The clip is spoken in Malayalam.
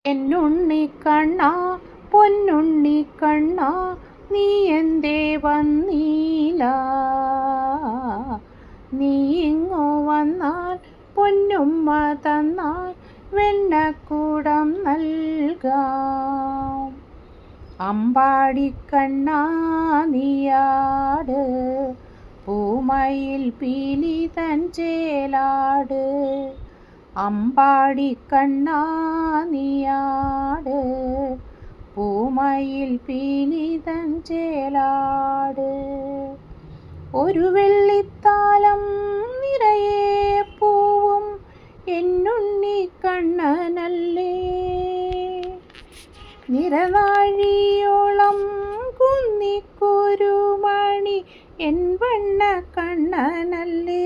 എന്നുണ്ണിക്കണ്ണാ പൊന്നുണ്ണിക്കണ്ണാ നീ എന്തേ വന്നീല? നീ ഇങ്ങു വന്നാൽ പൊന്നുമ്മ തന്നാൽ വെണ്ണക്കൂടം നൽകാം. അമ്പാടിക്കണ്ണാ നീയാട്, പൂമയിൽ പീലി തൻ ചേലാട്. അമ്പാടിക്കണ്ണാ നീയാട്, പൂമയിൽ പീലി തൻ ചേലാട്. ഒരു വെള്ളിത്താലം നിറയെ പൂവും എന്നുണ്ണിക്കണ്ണനല്ലേ. നിറനാഴിയോളം കുന്നിക്കുരുമണി എൻ വണ്ണക്കണ്ണനല്ലേ.